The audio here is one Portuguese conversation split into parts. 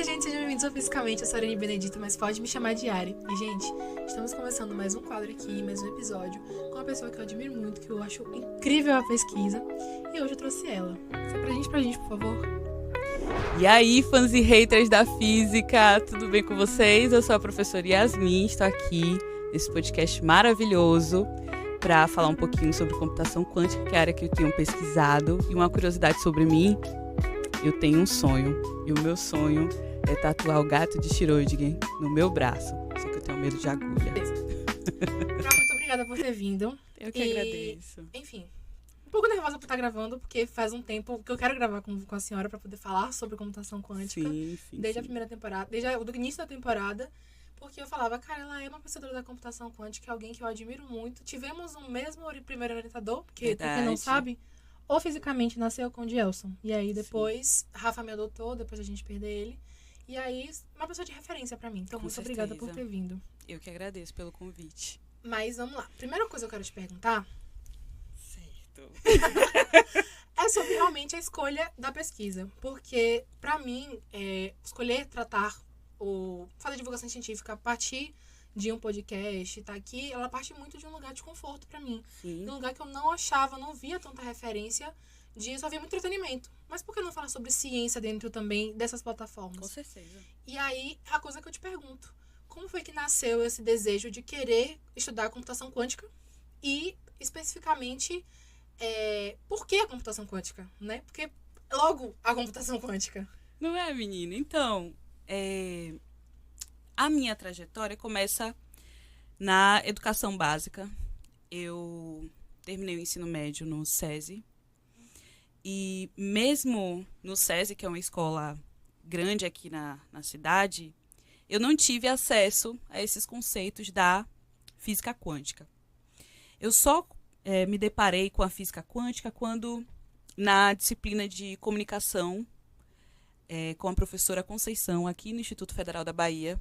gente, sejam bem-vindos ao Fisicamente, eu sou a Arane Benedito, mas pode me chamar de Ari. E, gente, estamos começando mais um quadro aqui, mais um episódio, com uma pessoa que eu admiro muito, que eu acho incrível a pesquisa, e hoje eu trouxe ela. Se apresente pra gente, por favor. E aí, fãs e haters da física, tudo bem com vocês? Eu sou a professora Yasmin, estou aqui nesse podcast maravilhoso para falar um pouquinho sobre computação quântica, que é a área que eu tenho pesquisado. E uma curiosidade sobre mim, eu tenho um sonho, e o meu sonho é tatuar o gato de Schrödinger no meu braço. Só que eu tenho medo de agulha. Muito obrigada por ter vindo. Eu que agradeço. Enfim, um pouco nervosa por estar gravando, porque faz um tempo que eu quero gravar com a senhora para poder falar sobre computação quântica. Sim. Desde a primeira temporada, desde o início da temporada, porque eu falava, cara, ela é uma pesquisadora da computação quântica, é alguém que eu admiro muito. Tivemos um mesmo primeiro orientador, porque, pra quem não sabe, ou fisicamente nasceu com o Gelson. E aí depois, Rafa me adotou, depois a gente perdeu ele. E aí, uma pessoa de referência pra mim. Então, muito obrigada por ter vindo. Eu que agradeço pelo convite. Mas vamos lá. Primeira coisa que eu quero te perguntar... Certo. É sobre realmente a escolha da pesquisa. Porque, pra mim, escolher tratar ou fazer divulgação científica a partir de um podcast, tá aqui, ela parte muito de um lugar de conforto pra mim. Sim. De um lugar que eu não achava, não via tanta referência de só via muito entretenimento. Mas por que não falar sobre ciência dentro também dessas plataformas? Com certeza. E aí, a coisa que eu te pergunto, como foi que nasceu esse desejo de querer estudar computação quântica? E, especificamente, por que a computação quântica, né? Porque, logo, a computação quântica. Não é, menina? Então, a minha trajetória começa na educação básica. Eu terminei o ensino médio no SESI. E mesmo no SESI, que é uma escola grande aqui na cidade, eu não tive acesso a esses conceitos da física quântica. Eu só me deparei com a física quântica quando, na disciplina de comunicação, com a professora Conceição, aqui no Instituto Federal da Bahia,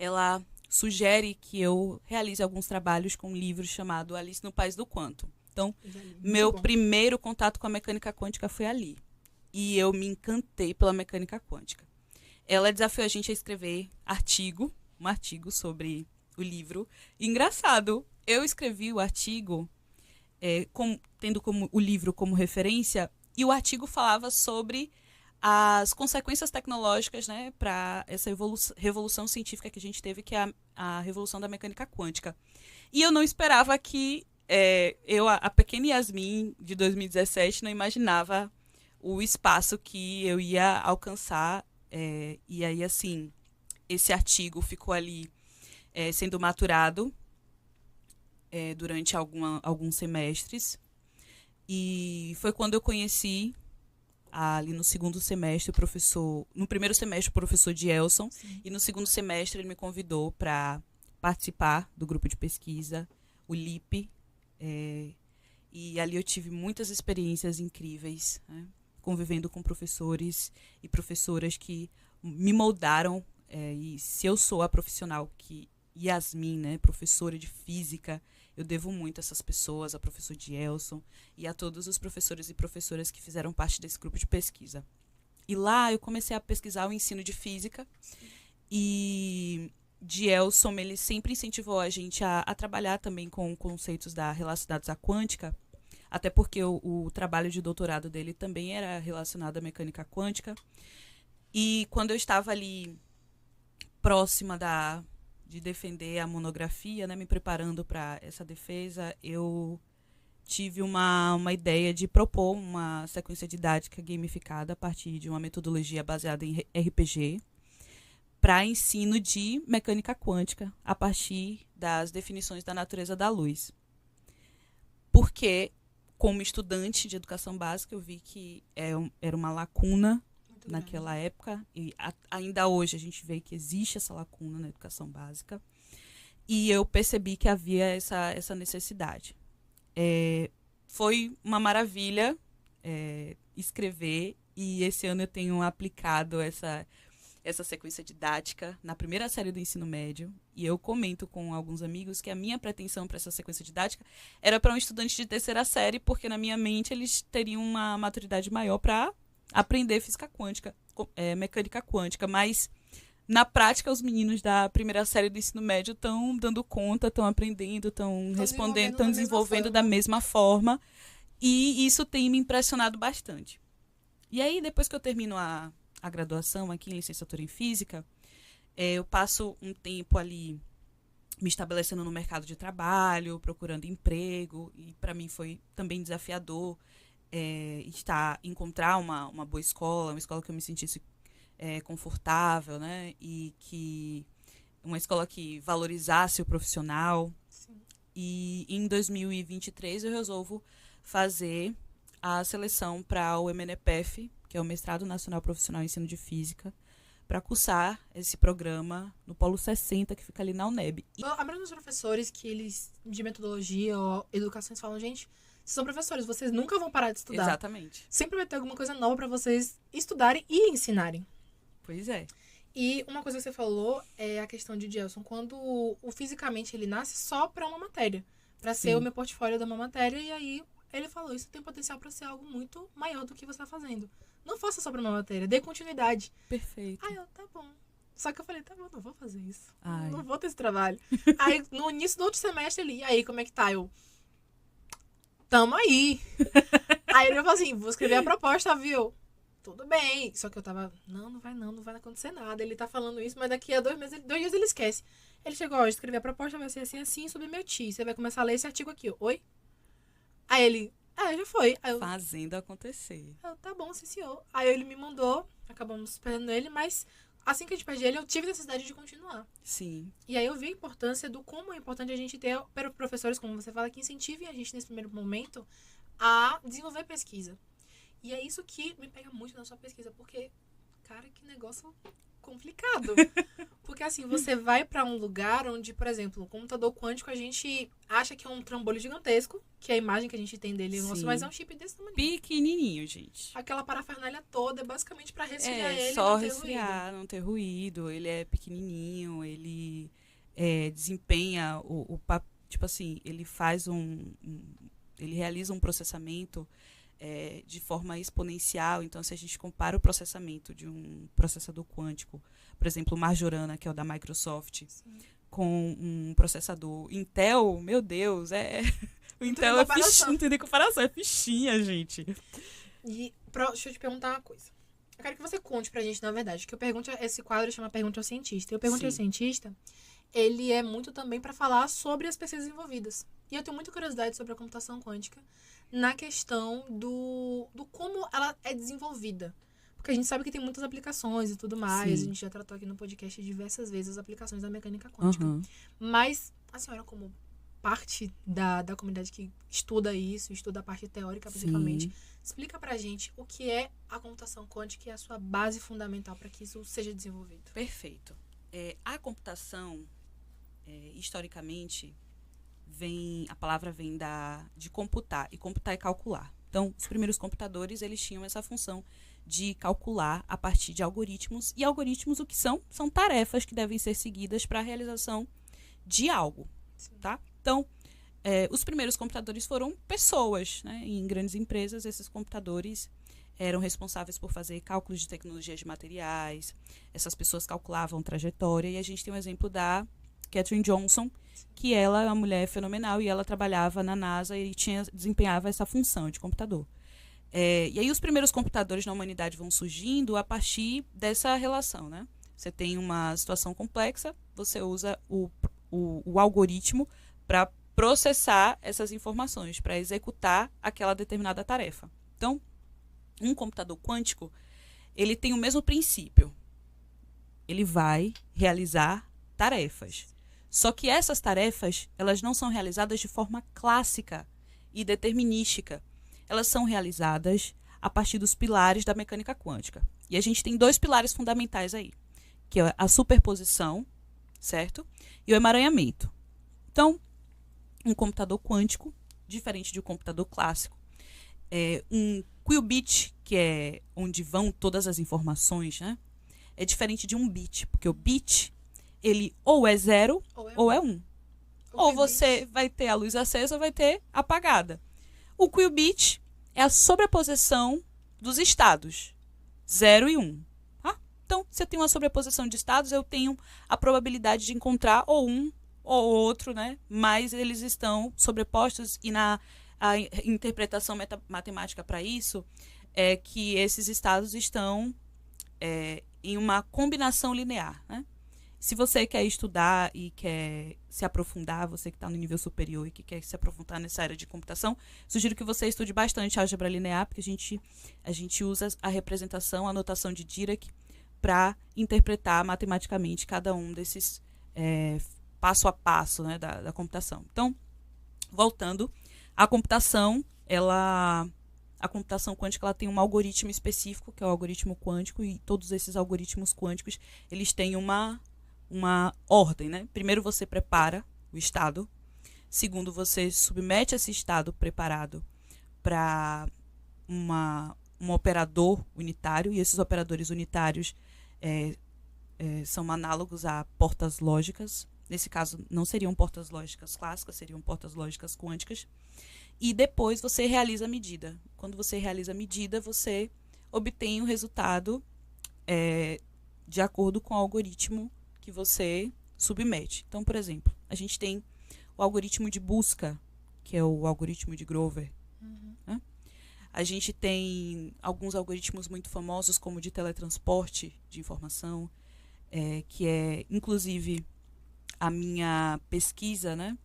ela sugere que eu realize alguns trabalhos com um livro chamado Alice no País do Quanto. Então, meu primeiro contato com a mecânica quântica foi ali. E eu me encantei pela mecânica quântica. Ela desafiou a gente a escrever um artigo sobre o livro. E, engraçado, eu escrevi o artigo tendo o livro como referência, e o artigo falava sobre as consequências tecnológicas, né, para essa revolução científica que a gente teve, que é a revolução da mecânica quântica. E eu não esperava que a pequena Yasmin, de 2017, não imaginava o espaço que eu ia alcançar. E aí, assim, esse artigo ficou ali sendo maturado durante alguns semestres. E foi quando eu conheci, ali no segundo semestre, no primeiro semestre, o professor Gelson. Sim. E no segundo semestre ele me convidou para participar do grupo de pesquisa, o LIP. E ali eu tive muitas experiências incríveis, né? Convivendo com professores e professoras que me moldaram. E se eu sou a profissional que Yasmin, né, professora de física, eu devo muito a essas pessoas, a professor Gelson e a todos os professores e professoras que fizeram parte desse grupo de pesquisa. E lá eu comecei a pesquisar o ensino de física. Sim. E Gelson, ele sempre incentivou a gente a trabalhar também com conceitos relacionados à quântica, até porque o trabalho de doutorado dele também era relacionado à mecânica quântica. E quando eu estava ali próxima de defender a monografia, né, me preparando para essa defesa, eu tive uma ideia de propor uma sequência didática gamificada a partir de uma metodologia baseada em RPG para ensino de mecânica quântica a partir das definições da natureza da luz. Porque, como estudante de educação básica, eu vi que era uma lacuna naquela época, e ainda hoje a gente vê que existe essa lacuna na educação básica, e eu percebi que havia essa necessidade. Foi uma maravilha escrever, e esse ano eu tenho aplicado essa sequência didática na primeira série do ensino médio, e eu comento com alguns amigos que a minha pretensão para essa sequência didática era para um estudante de terceira série, porque na minha mente eles teriam uma maturidade maior para aprender física quântica mecânica quântica, mas na prática os meninos da primeira série do ensino médio estão dando conta, estão aprendendo, estão respondendo, estão desenvolvendo da mesma forma. E isso tem me impressionado bastante. E aí, depois que eu termino a graduação aqui em licenciatura em Física, eu passo um tempo ali me estabelecendo no mercado de trabalho, procurando emprego. E para mim foi também desafiador encontrar uma boa escola, uma escola que eu me sentisse confortável, né? E uma escola que valorizasse o profissional. Sim. E em 2023 eu resolvo fazer a seleção para o MNPF, que é o Mestrado Nacional Profissional em Ensino de Física, para cursar esse programa no Polo 60, que fica ali na UNEB. A maioria dos professores que eles, de metodologia ou educações, falam, gente, vocês são professores, vocês nunca vão parar de estudar. Exatamente. Sempre vai ter alguma coisa nova para vocês estudarem e ensinarem. Pois é. E uma coisa que você falou é a questão de Gelson, quando o fisicamente ele nasce só para uma matéria, para ser o meu portfólio de uma matéria, e aí ele falou, isso tem potencial para ser algo muito maior do que você está fazendo. Não faça só para uma matéria, dê continuidade. Perfeito. Aí eu, tá bom. Só que eu falei, tá bom, não vou fazer isso. Ai. Não vou ter esse trabalho. Aí, no início do outro semestre, ele, e aí, como é que tá? Eu, tamo aí. Aí ele falou assim, vou escrever a proposta, viu? Tudo bem. Só que eu tava, não vai acontecer nada. Ele tá falando isso, mas daqui a 2 dias ele esquece. Ele chegou, ó, escrever a proposta, vai ser assim, submeti. Você vai começar a ler esse artigo aqui, ó. Oi? Aí ele, já foi. Aí eu, fazendo acontecer. Tá bom, sim, senhor. Aí ele me mandou, acabamos perdendo ele, mas assim que a gente perde ele, eu tive necessidade de continuar. Sim. E aí eu vi a importância do como é importante a gente ter professores, como você fala, que incentivem a gente nesse primeiro momento a desenvolver pesquisa. E é isso que me pega muito na sua pesquisa, porque, cara, que negócio complicado. Porque, assim, você vai pra um lugar onde, por exemplo, o computador quântico, a gente acha que é um trambolho gigantesco, que é a imagem que a gente tem dele, nossa, mas é um chip desse tamanho. Pequenininho, gente. Aquela parafernália toda é basicamente pra resfriar ele só e não ter resfriar, ruído. não ter ruído. Ele é pequenininho, ele desempenha tipo assim, ele faz ele realiza um processamento de forma exponencial. Então, se a gente compara o processamento de um processador quântico, por exemplo, o Majorana, que é o da Microsoft, Sim. com um processador Intel, meu Deus, o Intel não tem nem comparação, é fichinha, gente. E deixa eu te perguntar uma coisa. Eu quero que você conte pra gente, na verdade, que eu pergunte, esse quadro chama Pergunte ao Cientista. E o Pergunte ao Cientista, ele é muito também para falar sobre as pesquisas envolvidas. E eu tenho muita curiosidade sobre a computação quântica na questão do como ela é desenvolvida. Porque a gente sabe que tem muitas aplicações e tudo mais. Sim. A gente já tratou aqui no podcast diversas vezes as aplicações da mecânica quântica. Uhum. Mas a senhora, como parte da comunidade que estuda isso, estuda a parte teórica principalmente, explica pra gente o que é a computação quântica e a sua base fundamental para que isso seja desenvolvido. Perfeito. A computação, historicamente, a palavra vem de computar, e computar é calcular. Então, os primeiros computadores, eles tinham essa função de calcular a partir de algoritmos, e algoritmos o que são? São tarefas que devem ser seguidas para a realização de algo, tá? Então, os primeiros computadores foram pessoas, né? Em grandes empresas, esses computadores eram responsáveis por fazer cálculos de tecnologia de materiais, essas pessoas calculavam trajetória, e a gente tem um exemplo da Katherine Johnson, que ela é uma mulher fenomenal, e ela trabalhava na NASA e desempenhava essa função de computador. E aí os primeiros computadores na humanidade vão surgindo a partir dessa relação, né? Você tem uma situação complexa, você usa o algoritmo para processar essas informações, para executar aquela determinada tarefa. Então, um computador quântico, ele tem o mesmo princípio. Ele vai realizar tarefas. Só que essas tarefas, elas não são realizadas de forma clássica e determinística. Elas são realizadas a partir dos pilares da mecânica quântica. E a gente tem 2 pilares fundamentais aí, que é a superposição, certo? E o emaranhamento. Então, um computador quântico, diferente de um computador clássico, um qubit, que é onde vão todas as informações, né? É diferente de um bit, porque o bit, ele ou é 0 ou é 1. Ou você vai ter a luz acesa ou vai ter apagada. O qubit é a sobreposição dos estados, 0 e 1. Então, se eu tenho uma sobreposição de estados, eu tenho a probabilidade de encontrar ou um ou outro, né? Mas eles estão sobrepostos e a interpretação matemática para isso é que esses estados estão em uma combinação linear, né? Se você quer estudar e quer se aprofundar, você que está no nível superior e que quer se aprofundar nessa área de computação, sugiro que você estude bastante álgebra linear, porque a gente usa a representação, a notação de Dirac, para interpretar matematicamente cada um desses passo a passo, né, da computação. Então, voltando, a computação quântica ela tem um algoritmo específico, que é o algoritmo quântico, e todos esses algoritmos quânticos eles têm uma ordem, né? Primeiro você prepara o estado, segundo você submete esse estado preparado para um operador unitário, e esses operadores unitários são análogos a portas lógicas. Nesse caso, não seriam portas lógicas clássicas, seriam portas lógicas quânticas. E depois você realiza a medida. Quando você realiza a medida, você obtém o resultado de acordo com o algoritmo que você submete. Então, por exemplo, a gente tem o algoritmo de busca, que é o algoritmo de Grover. Né? A gente tem alguns algoritmos muito famosos, como o de teletransporte de informação, que é, inclusive, a minha pesquisa, né?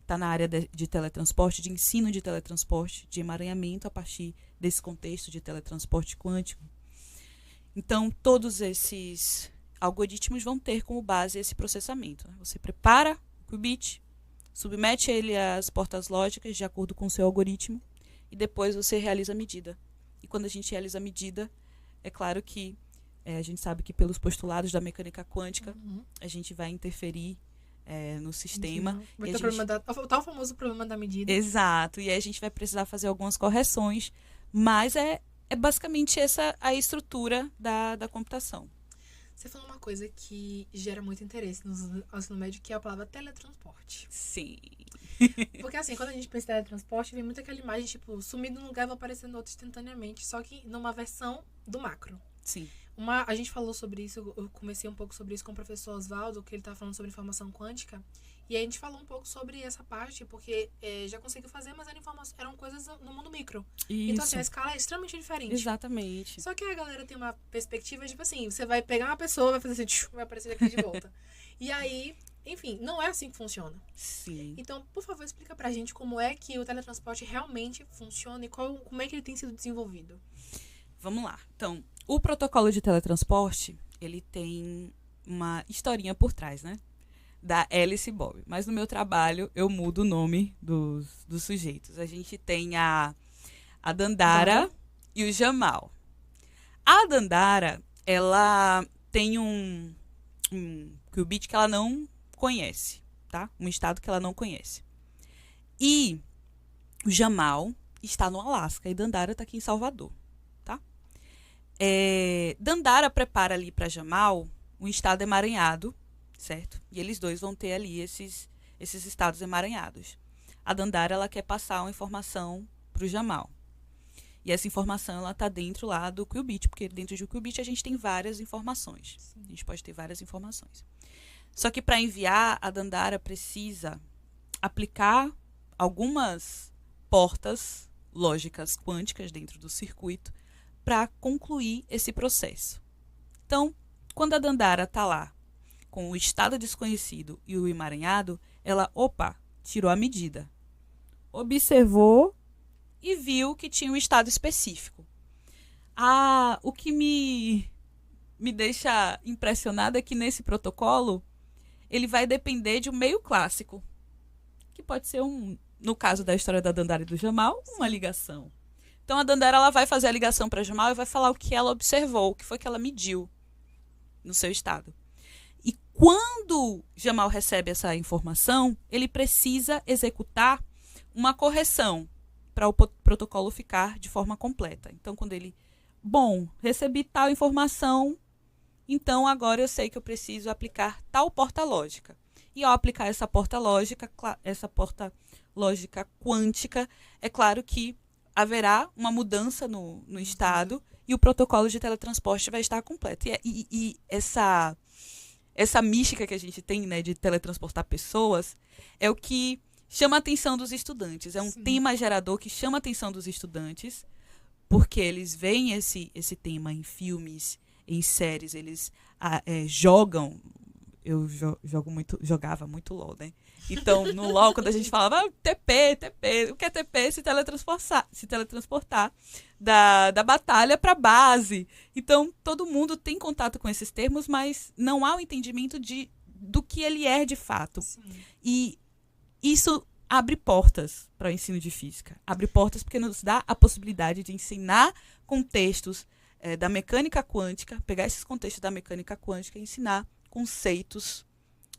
Está na área de teletransporte, de ensino de teletransporte, de emaranhamento a partir desse contexto de teletransporte quântico. Então, todos esses algoritmos vão ter como base esse processamento. Você prepara o qubit, submete ele às portas lógicas de acordo com o seu algoritmo e depois você realiza a medida. E quando a gente realiza a medida, é claro que a gente sabe que pelos postulados da mecânica quântica, a gente vai interferir no sistema. Vai ter o tal famoso problema da medida. Exato. E aí a gente vai precisar fazer algumas correções, mas é basicamente essa a estrutura da computação. Você falou uma coisa que gera muito interesse no ensino médio, que é a palavra teletransporte. Sim. Porque assim, quando a gente pensa em teletransporte, vem muito aquela imagem, tipo, sumindo num lugar e vai aparecendo no outro instantaneamente, só que numa versão do macro. Sim. A gente falou sobre isso, eu comecei um pouco sobre isso com o professor Oswaldo, que ele estava falando sobre informação quântica, e aí a gente falou um pouco sobre essa parte, porque já conseguiu fazer, mas eram coisas no mundo micro. Isso. Então, assim, a escala é extremamente diferente. Exatamente. Só que a galera tem uma perspectiva, tipo assim, você vai pegar uma pessoa, vai fazer assim, vai aparecer aqui de volta. E aí, enfim, não é assim que funciona. Sim. Então, por favor, explica pra gente como é que o teletransporte realmente funciona e como é que ele tem sido desenvolvido. Vamos lá. Então, o protocolo de teletransporte, ele tem uma historinha por trás, né? Da Alice Bob. Mas no meu trabalho, eu mudo o nome dos sujeitos. A gente tem a Dandara e o Jamal. A Dandara, ela tem um qubit que ela não conhece, tá? Um estado que ela não conhece. E o Jamal está no Alasca e Dandara está aqui em Salvador. Dandara prepara ali para Jamal um estado emaranhado, certo? E eles dois vão ter ali esses estados emaranhados. A Dandara ela quer passar uma informação para o Jamal. E essa informação ela está dentro lá do qubit, porque dentro do qubit a gente tem várias informações. Sim. A gente pode ter várias informações. Só que para enviar, a Dandara precisa aplicar algumas portas lógicas quânticas dentro do circuito para concluir esse processo. Então, quando a Dandara está lá com o estado desconhecido e o emaranhado, ela, tirou a medida. Observou e viu que tinha um estado específico. O que me deixa impressionada é que nesse protocolo, ele vai depender de um meio clássico, que pode ser, no caso da história da Dandara e do Jamal, uma ligação. Então, a Dandara ela vai fazer a ligação para Jamal e vai falar o que ela observou, o que foi que ela mediu no seu estado. E quando Jamal recebe essa informação, ele precisa executar uma correção para o protocolo ficar de forma completa. Então, quando ele... recebi tal informação, então agora eu sei que eu preciso aplicar tal porta lógica. E ao aplicar essa porta lógica quântica, é claro que haverá uma mudança no estado e o protocolo de teletransporte vai estar completo. E essa mística que a gente tem, né, de teletransportar pessoas é o que chama a atenção dos estudantes. É um tema gerador que chama a atenção dos estudantes, porque eles veem esse tema em filmes, em séries, eles jogam. Eu jogava muito LOL, né? Então, no LOL, quando a gente falava TP, o que é TP? Se teletransportar da batalha para a base. Então, todo mundo tem contato com esses termos, mas não há o entendimento do que ele é de fato. Sim. E isso abre portas para o ensino de física. Abre portas porque nos dá a possibilidade de ensinar contextos da mecânica quântica, pegar esses contextos da mecânica quântica e ensinar conceitos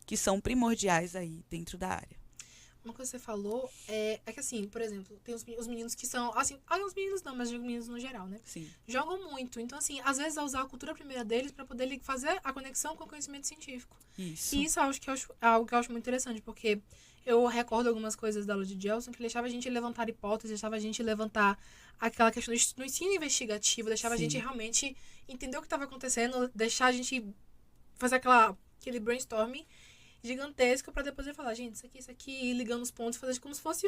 que são primordiais aí dentro da área. Uma coisa que você falou é que, assim, por exemplo, tem os meninos que são, assim, os meninos não, mas digo meninos no geral, né? Sim. Jogam muito. Então, assim, às vezes é usar a cultura primeira deles para poder fazer a conexão com o conhecimento científico. Isso. E isso é algo que eu acho muito interessante, porque eu recordo algumas coisas da aula de Gelson que deixava a gente levantar hipóteses, deixava a gente levantar aquela questão do ensino investigativo, deixava a gente realmente entender o que estava acontecendo, deixar a gente fazer aquele brainstorming gigantesco pra depois ele falar, gente, isso aqui, ligando os pontos, fazer como se fosse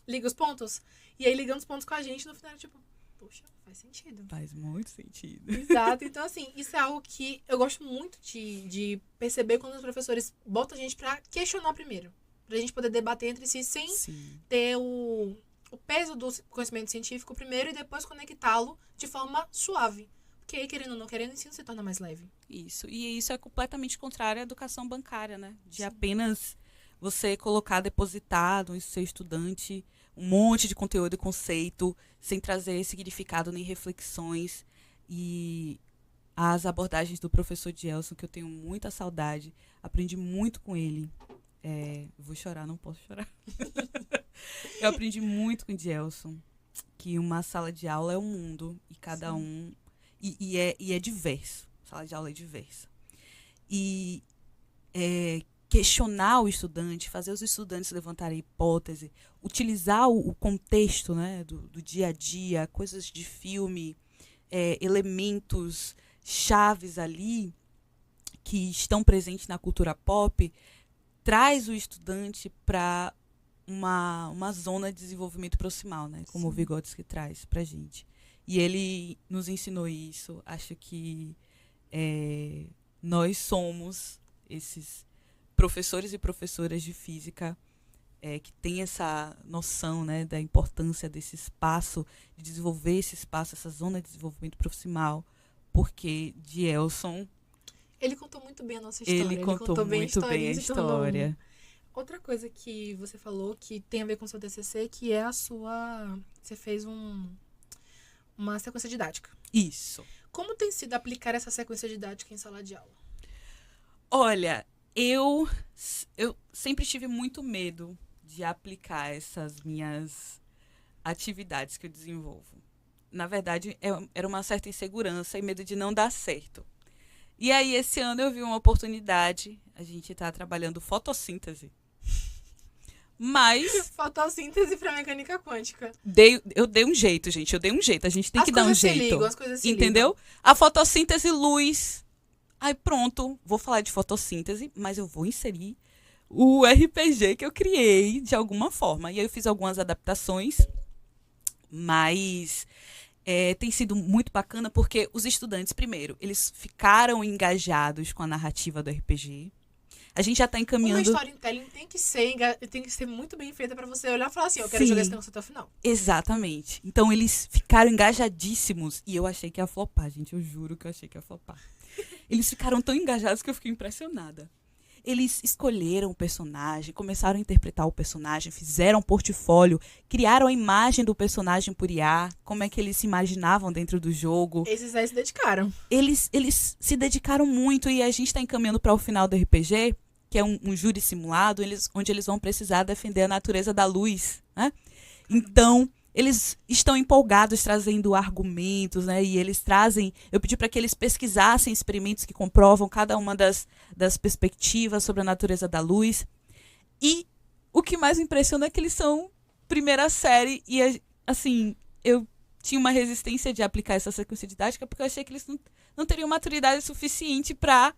liga os pontos, e aí ligando os pontos com a gente, no final, tipo, poxa, faz sentido. Faz muito sentido. Exato, então assim, isso é algo que eu gosto muito de perceber quando os professores botam a gente pra questionar primeiro, pra gente poder debater entre si sem ter o peso do conhecimento científico primeiro e depois conectá-lo de forma suave. Porque aí, querendo ou não querendo, o ensino se torna mais leve. Isso. E isso é completamente contrário à educação bancária, né? De apenas você colocar depositado em seu estudante um monte de conteúdo e conceito, sem trazer significado nem reflexões. E as abordagens do professor Gelson, que eu tenho muita saudade, aprendi muito com ele. Vou chorar, não posso chorar. Eu aprendi muito com o Gelson, que uma sala de aula é um mundo, e cada um... E é diverso. A sala de aula é diversa. E questionar o estudante, fazer os estudantes levantarem hipótese, utilizar o contexto, né, do dia a dia, coisas de filme, elementos chaves ali que estão presentes na cultura pop, traz o estudante para uma zona de desenvolvimento proximal, né, como o Vygotsky traz para a gente. E ele nos ensinou isso. Acho que nós somos esses professores e professoras de física que têm essa noção, né, da importância desse espaço, de desenvolver esse espaço, essa zona de desenvolvimento proximal, porque Gelson... Ele contou muito bem a nossa história. Ele contou muito bem a história. Outra coisa que você falou que tem a ver com o seu TCC, que é você fez uma sequência didática. Isso. Como tem sido aplicar essa sequência didática em sala de aula? Olha, eu sempre tive muito medo de aplicar essas minhas atividades que eu desenvolvo. Na verdade, era uma certa insegurança e medo de não dar certo. E aí, esse ano eu vi uma oportunidade. A gente está trabalhando fotossíntese. Mas... Fotossíntese para mecânica quântica. Eu dei um jeito, gente. A gente tem que dar um jeito. As coisas se entendeu? ligam. A fotossíntese, luz. Aí pronto, vou falar de fotossíntese, mas eu vou inserir o RPG que eu criei de alguma forma. E aí eu fiz algumas adaptações, mas tem sido muito bacana porque os estudantes, primeiro, eles ficaram engajados com a narrativa do RPG. A gente já está encaminhando... Uma storytelling tem que ser muito bem feita para você olhar e falar assim, eu quero jogar esse negócio até o final. Exatamente. Então, eles ficaram engajadíssimos. E eu achei que ia flopar, gente. Eu juro que eu achei que ia flopar. Eles ficaram tão engajados que eu fiquei impressionada. Eles escolheram o personagem, começaram a interpretar o personagem, fizeram um portfólio, criaram a imagem do personagem por IA, como é que eles se imaginavam dentro do jogo. Esses aí se dedicaram. Eles se dedicaram muito e a gente está encaminhando para o final do RPG, que é um júri simulado, onde eles vão precisar defender a natureza da luz, né? Então, eles estão empolgados trazendo argumentos, né? E eles trazem... Eu pedi para que eles pesquisassem experimentos que comprovam cada uma das perspectivas sobre a natureza da luz. E o que mais impressiona é que eles são primeira série e, assim, eu tinha uma resistência de aplicar essa sequência didática, porque eu achei que eles não teriam maturidade suficiente para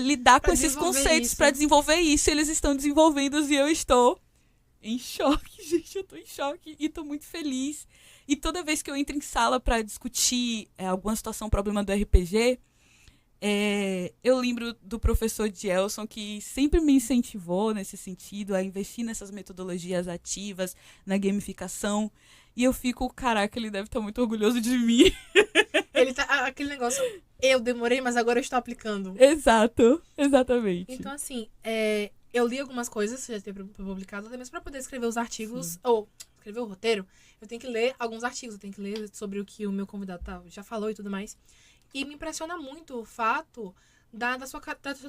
lidar com esses conceitos, para desenvolver isso. Eles estão desenvolvendo e eu estou em choque, gente. Eu tô em choque e tô muito feliz. E toda vez que eu entro em sala para discutir alguma situação, problema do RPG, eu lembro do professor Gelson, que sempre me incentivou nesse sentido, a investir nessas metodologias ativas, na gamificação. E eu fico, caraca, ele deve estar muito orgulhoso de mim. Ele tá, aquele negócio, eu demorei, mas agora eu estou aplicando. Exato, exatamente. Então, assim, eu li algumas coisas, já tem publicado, até mesmo para poder escrever os artigos, ou escrever o roteiro, eu tenho que ler alguns artigos, eu tenho que ler sobre o que o meu convidado já falou e tudo mais. E me impressiona muito o fato da sua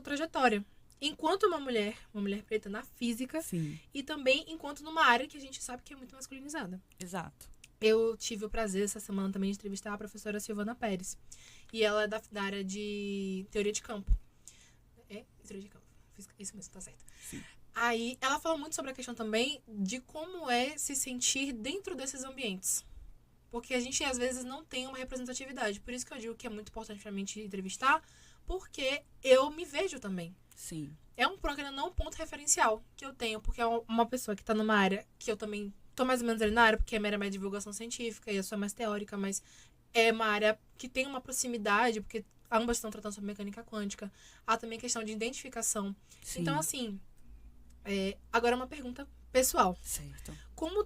trajetória. Enquanto uma mulher preta na física, Sim. E também enquanto numa área que a gente sabe que é muito masculinizada. Exato. Eu tive o prazer essa semana também de entrevistar a professora Silvana Pérez. E ela é da área de teoria de campo. Teoria de campo. Isso mesmo, tá certo. Sim. Aí ela falou muito sobre a questão também de como é se sentir dentro desses ambientes. Porque a gente, às vezes, não tem uma representatividade. Por isso que eu digo que é muito importante pra mim te entrevistar, porque eu me vejo também. Sim. É um programa, não um ponto referencial que eu tenho, porque é uma pessoa que tá numa área que eu também tô mais ou menos ali na área, porque a minha área é mais divulgação científica e eu sou mais teórica, mas é uma área que tem uma proximidade, porque ambas estão tratando sobre mecânica quântica. Há também questão de identificação. Sim. Então, assim, agora uma pergunta pessoal. Certo. Como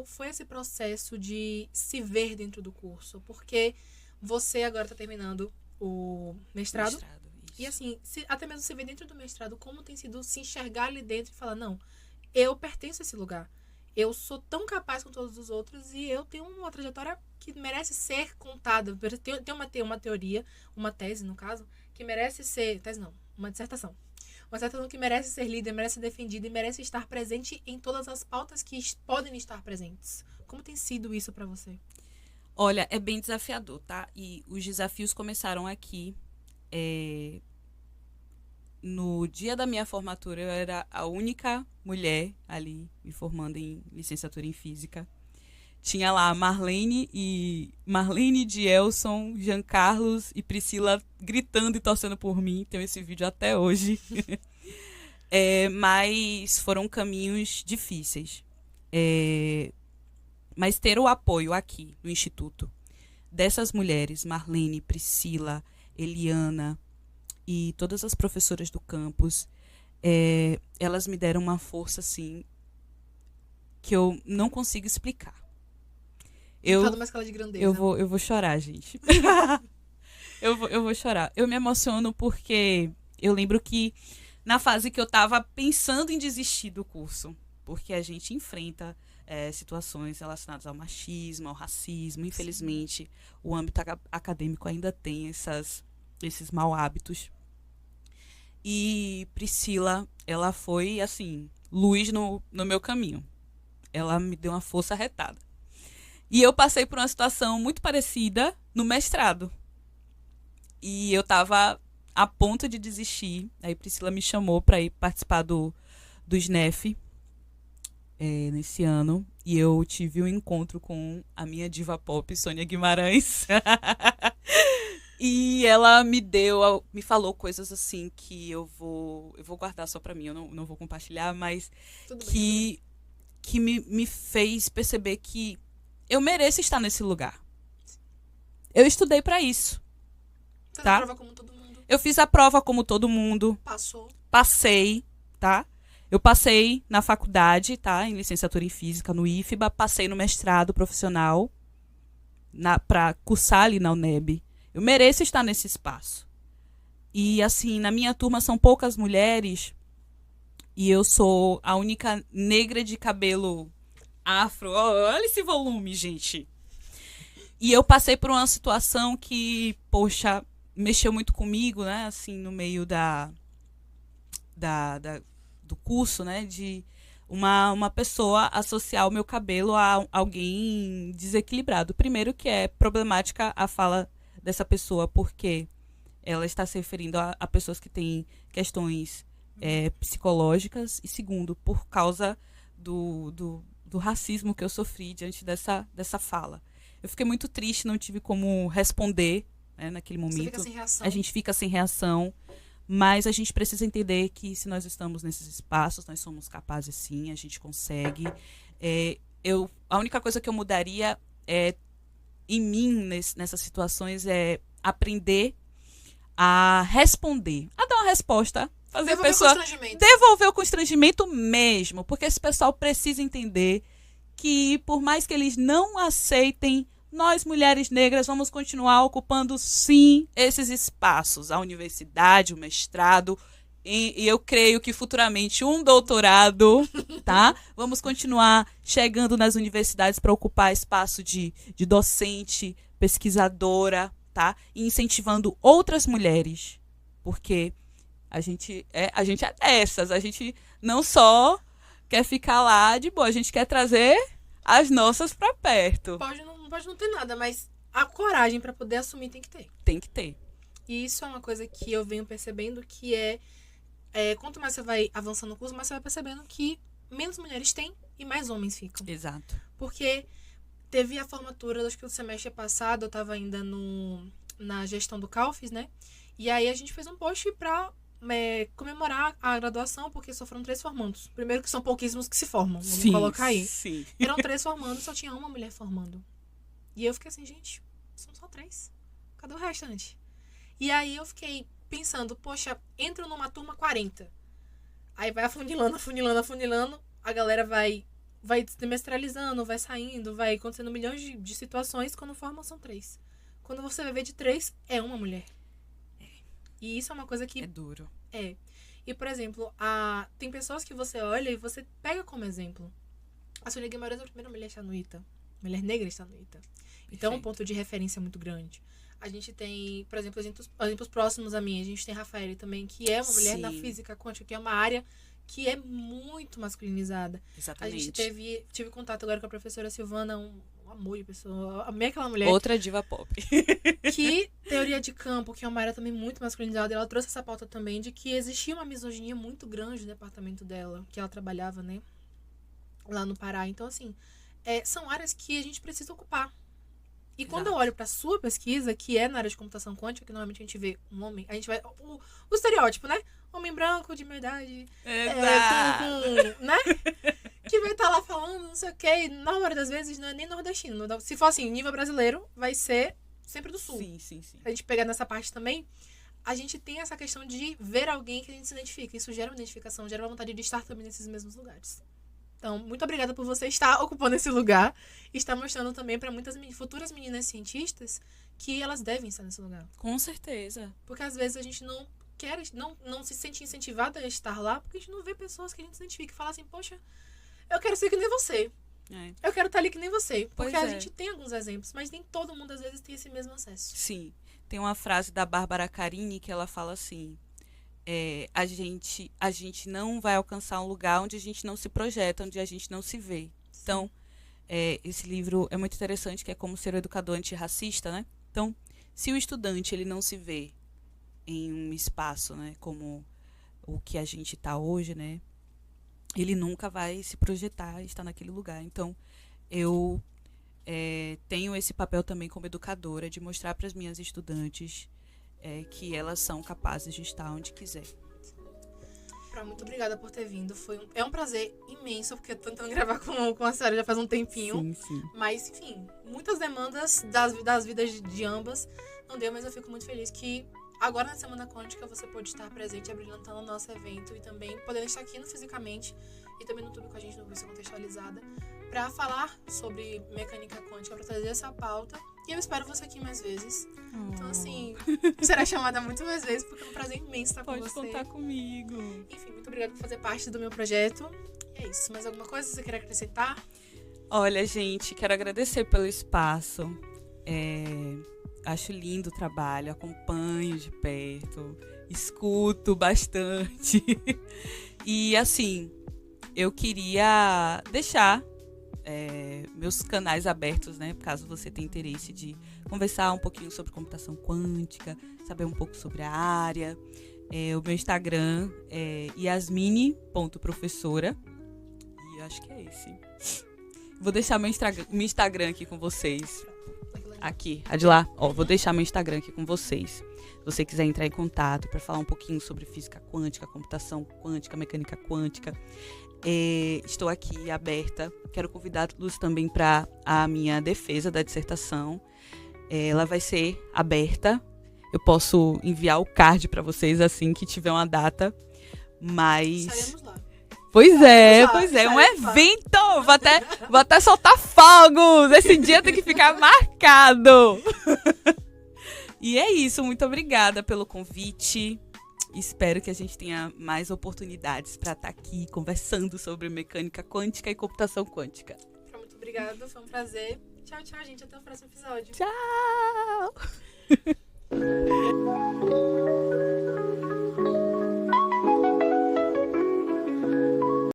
foi esse processo de se ver dentro do curso? Porque você agora está terminando o mestrado. E assim, até mesmo se ver dentro do mestrado, como tem sido se enxergar ali dentro e falar, não, eu pertenço a esse lugar. Eu sou tão capaz com todos os outros e eu tenho uma trajetória que merece ser contada. Tem uma teoria, uma tese, no caso, que merece ser... Tese não, uma dissertação. Uma dissertação que merece ser lida, merece ser defendida e merece estar presente em todas as pautas que podem estar presentes. Como tem sido isso para você? Olha, é bem desafiador, tá? E os desafios começaram aqui. No dia da minha formatura, eu era a única mulher ali me formando em licenciatura em física. Tinha lá Marlene, Dielson, Jean Carlos e Priscila gritando e torcendo por mim. Tenho esse vídeo até hoje. Mas foram caminhos difíceis. Mas ter o apoio aqui no Instituto dessas mulheres, Marlene, Priscila, Eliana e todas as professoras do campus, elas me deram uma força, assim, que eu não consigo explicar. Fala uma escala de grandeza. Eu vou chorar, gente. eu vou chorar. Eu me emociono porque eu lembro que na fase que eu estava pensando em desistir do curso, porque a gente enfrenta situações relacionadas ao machismo, ao racismo. Infelizmente, sim, o âmbito acadêmico ainda tem esses mau hábitos. E Priscila, ela foi, assim, luz no meu caminho. Ela me deu uma força arretada. E eu passei por uma situação muito parecida no mestrado. E eu estava a ponto de desistir. Aí Priscila me chamou para ir participar do SNEF nesse ano. E eu tive um encontro com a minha diva pop, Sônia Guimarães. E ela me falou coisas assim que eu vou guardar só para mim. Eu não vou compartilhar, mas que me fez perceber que eu mereço estar nesse lugar. Eu estudei para isso. Fez tá? a prova como todo mundo. Eu fiz a prova como todo mundo. Passou. Passei, tá? Eu passei na faculdade, tá? Em licenciatura em física, no IFBA. Passei no mestrado profissional para cursar ali na UNEB. Eu mereço estar nesse espaço. E, assim, na minha turma são poucas mulheres. E eu sou a única negra de cabelo afro. Olha esse volume, gente. E eu passei por uma situação que, poxa, mexeu muito comigo, né? Assim, no meio do curso, né? De uma pessoa associar o meu cabelo a alguém desequilibrado. Primeiro que é problemática a fala dessa pessoa, porque ela está se referindo a pessoas que têm questões psicológicas. E segundo, por causa do racismo que eu sofri diante dessa fala. Eu fiquei muito triste, não tive como responder, né, naquele momento. Você fica sem reação. A gente fica sem reação. Mas a gente precisa entender que se nós estamos nesses espaços, nós somos capazes sim, a gente consegue. A única coisa que eu mudaria em mim, nessas situações, é aprender a responder, a dar uma resposta. Fazer Devolver a pessoa devolver o constrangimento mesmo, porque esse pessoal precisa entender que, por mais que eles não aceitem, nós, mulheres negras, vamos continuar ocupando, sim, esses espaços. A universidade, o mestrado, e eu creio que futuramente um doutorado, tá? Vamos continuar chegando nas universidades para ocupar espaço de docente, pesquisadora, tá? E incentivando outras mulheres, porque a gente é dessas. A gente não só quer ficar lá de boa, a gente quer trazer as nossas para perto. Pode não ter nada, mas a coragem para poder assumir tem que ter. Tem que ter. E isso é uma coisa que eu venho percebendo que quanto mais você vai avançando no curso, mais você vai percebendo que menos mulheres tem e mais homens ficam. Exato. Porque teve a formatura, acho que o semestre passado, eu estava ainda na gestão do CAUFES, né? E aí a gente fez um post para comemorar a graduação, porque só foram 3 formandos. Primeiro que são pouquíssimos que se formam, vamos colocar aí. Sim. Eram 3 formandos, só tinha uma mulher formando. E eu fiquei assim, gente, são só 3. Cadê o restante? E aí eu fiquei pensando, poxa, entro numa turma 40. Aí vai afunilando, a galera vai se demestralizando, vai saindo, vai acontecendo milhões de situações, quando formam são 3. Quando você vai ver de 3, é uma mulher. E isso é uma coisa que... É duro. E, por exemplo, tem pessoas que você olha e você pega como exemplo. A Sônia Guimarães é a primeira mulher xanuíta. Mulher negra xanuíta. Então, é um ponto de referência muito grande. A gente tem, por exemplo, exemplos próximos a mim. A gente tem a Rafaele também, que é uma mulher da física quântica, que é uma área que é muito masculinizada. Exatamente. A gente tive contato agora com a professora Silvana, um amor de pessoa. Amei aquela mulher. Outra diva pop. Que teoria de campo, que é uma área também muito masculinizada, ela trouxe essa pauta também de que existia uma misoginia muito grande no departamento dela, que ela trabalhava, né, lá no Pará. Então, assim, são áreas que a gente precisa ocupar. E quando eu olho para sua pesquisa, que é na área de computação quântica, que normalmente a gente vê um homem, a gente vai... O estereótipo, né? Homem branco, de meia idade, né? Que vai estar lá falando, não sei o quê. E na maioria das vezes não é nem nordestino. Se for assim, nível brasileiro, vai ser sempre do sul. Sim. Se a gente pegar nessa parte também, a gente tem essa questão de ver alguém que a gente se identifica. Isso gera uma identificação, gera uma vontade de estar também nesses mesmos lugares. Então, muito obrigada por você estar ocupando esse lugar e estar mostrando também para muitas futuras meninas cientistas que elas devem estar nesse lugar. Com certeza. Porque às vezes a gente não se sente incentivada a estar lá, porque a gente não vê pessoas que a gente se identifica e fala assim, poxa, eu quero ser que nem você. Eu quero estar ali que nem você. Porque a gente tem alguns exemplos, mas nem todo mundo às vezes tem esse mesmo acesso. Sim. Tem uma frase da Bárbara Carini que ela fala assim, a gente não vai alcançar um lugar onde a gente não se projeta, onde a gente não se vê. Sim. Então, esse livro é muito interessante, que é Como Ser um Educador Antirracista, né? Então, se o estudante ele não se vê em um espaço, né, como o que a gente está hoje, né, ele nunca vai se projetar e estar naquele lugar. Então, eu tenho esse papel também como educadora, de mostrar para as minhas estudantes que elas são capazes de estar onde quiser. Muito obrigada por ter vindo. É um prazer imenso, porque eu tô tentando gravar com a Sarah já faz um tempinho. Sim. Mas, enfim, muitas demandas das vidas de ambas não deu, mas eu fico muito feliz que agora na Semana Quântica você pôde estar presente, abrilhantando o nosso evento e também podendo estar aqui fisicamente e também no YouTube com a gente no Versão Contextualizada para falar sobre mecânica quântica, para trazer essa pauta. E eu espero você aqui mais vezes. Então, assim, será chamada muito mais vezes, porque é um prazer imenso estar com você. Pode contar comigo. Enfim, muito obrigada por fazer parte do meu projeto. E é isso. Mais alguma coisa que você quer acrescentar? Olha, gente, quero agradecer pelo espaço. Acho lindo o trabalho, acompanho de perto, escuto bastante. E, assim, eu queria deixar meus canais abertos, né? Caso você tenha interesse de conversar um pouquinho sobre computação quântica, saber um pouco sobre a área. O meu Instagram é yasmine.professora. E eu acho que é esse. Vou deixar meu Instagram aqui com vocês. Aqui, a de lá. Ó, vou deixar meu Instagram aqui com vocês. Se você quiser entrar em contato para falar um pouquinho sobre física quântica, computação quântica, mecânica quântica, estou aqui aberta. Quero convidá-los também para a minha defesa da dissertação. Ela vai ser aberta. Eu posso enviar o card para vocês assim que tiver uma data. Mas... Estaremos lá. Pois é, um evento! Vou até soltar fogos! Esse dia tem que ficar marcado! E é isso, muito obrigada pelo convite. Espero que a gente tenha mais oportunidades para estar aqui conversando sobre mecânica quântica e computação quântica. Muito obrigada, foi um prazer. Tchau, tchau, gente. Até o próximo episódio. Tchau!